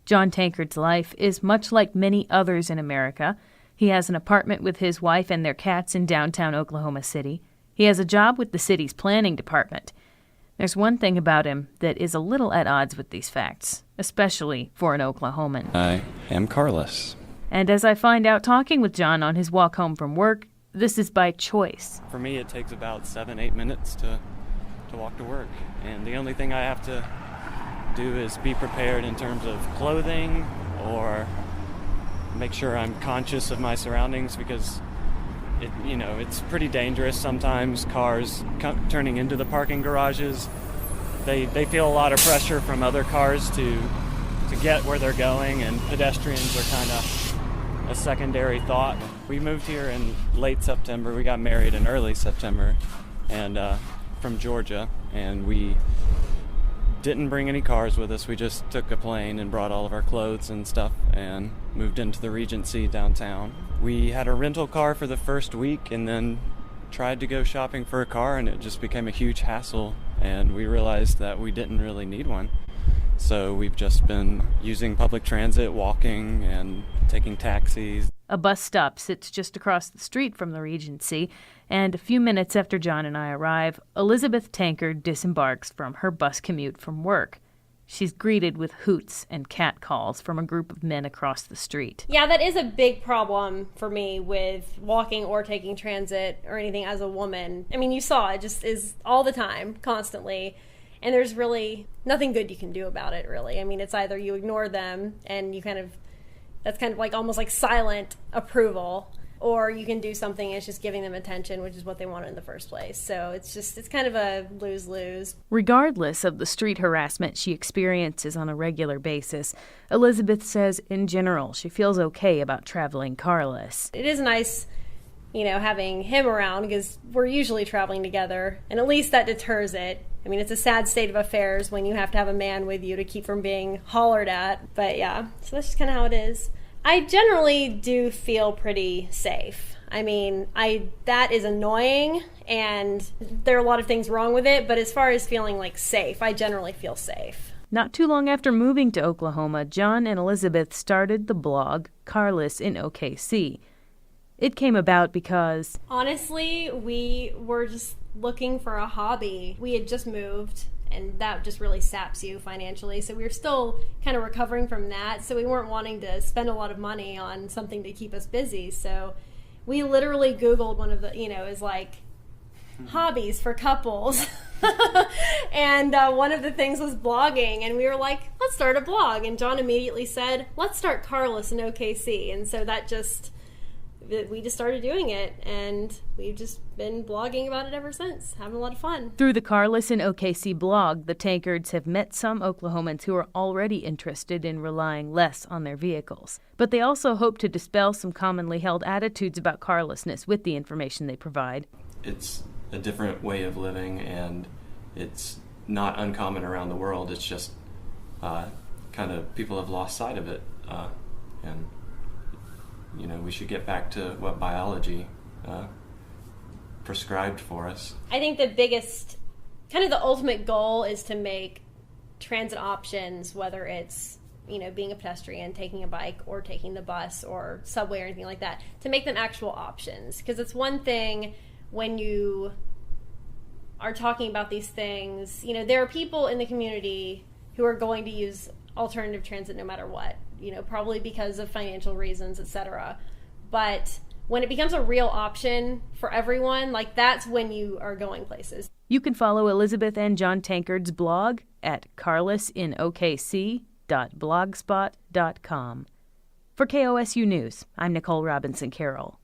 John Tankard's life is much like many others in America. He has an apartment with his wife and their cats in downtown Oklahoma City. He has a job with the city's planning department. There's one thing about him that is a little at odds with these facts, especially for an Oklahoman. I am carless. And as I find out talking with John on his walk home from work, this is by choice. For me, it takes about 7-8 minutes to walk to work. And the only thing I have to do is be prepared in terms of clothing or make sure I'm conscious of my surroundings because it's pretty dangerous sometimes. Cars turning into the parking garages, they feel a lot of pressure from other cars to get where they're going, and pedestrians are kind of a secondary thought. We moved here in late September. We got married in early September, and from Georgia, and we didn't bring any cars with us. We just took a plane and brought all of our clothes and stuff and moved into the Regency downtown. We had a rental car for the first week and then tried to go shopping for a car, and it just became a huge hassle, and we realized that we didn't really need one. So we've just been using public transit, walking, and taking taxis. A bus stop sits just across the street from the Regency, and a few minutes after John and I arrive, Elizabeth Tankard disembarks from her bus commute from work. She's greeted with hoots and catcalls from a group of men across the street. Yeah, that is a big problem for me with walking or taking transit or anything as a woman. I mean, you saw it just is all the time, constantly. And there's really nothing good you can do about it, really. I mean, it's either you ignore them and that's kind of like almost like silent approval, or you can do something and it's just giving them attention, which is what they wanted in the first place. So it's kind of a lose-lose. Regardless of the street harassment she experiences on a regular basis, Elizabeth says in general she feels okay about traveling carless. It is nice, having him around because we're usually traveling together, and at least that deters it. I mean, it's a sad state of affairs when you have to have a man with you to keep from being hollered at. But yeah, so that's just kind of how it is. I generally do feel pretty safe. I mean, that is annoying, and there are a lot of things wrong with it, but as far as feeling like safe, I generally feel safe. Not too long after moving to Oklahoma, John and Elizabeth started the blog Carless in OKC. It came about because... honestly, we were just looking for a hobby. We had just moved, and that just really saps you financially. So we were still kind of recovering from that. So we weren't wanting to spend a lot of money on something to keep us busy. So we literally Googled one of the, is like hobbies for couples. And one of the things was blogging. And we were like, let's start a blog. And John immediately said, let's start Carless in OKC. And so we just started doing it, and we've just been blogging about it ever since, having a lot of fun. Through the Carless in OKC blog, the Tankards have met some Oklahomans who are already interested in relying less on their vehicles. But they also hope to dispel some commonly held attitudes about carlessness with the information they provide. It's a different way of living, and it's not uncommon around the world. It's just kind of people have lost sight of it, and we should get back to what biology prescribed for us. I think the biggest, kind of the ultimate goal is to make transit options, whether it's, being a pedestrian, taking a bike, or taking the bus or subway or anything like that, to make them actual options. Because it's one thing when you are talking about these things, there are people in the community who are going to use alternative transit no matter what. Probably because of financial reasons, etc. But when it becomes a real option for everyone, that's when you are going places. You can follow Elizabeth and John Tankard's blog at carlessinokc.blogspot.com. For KOSU News, I'm Nicole Robinson Carroll.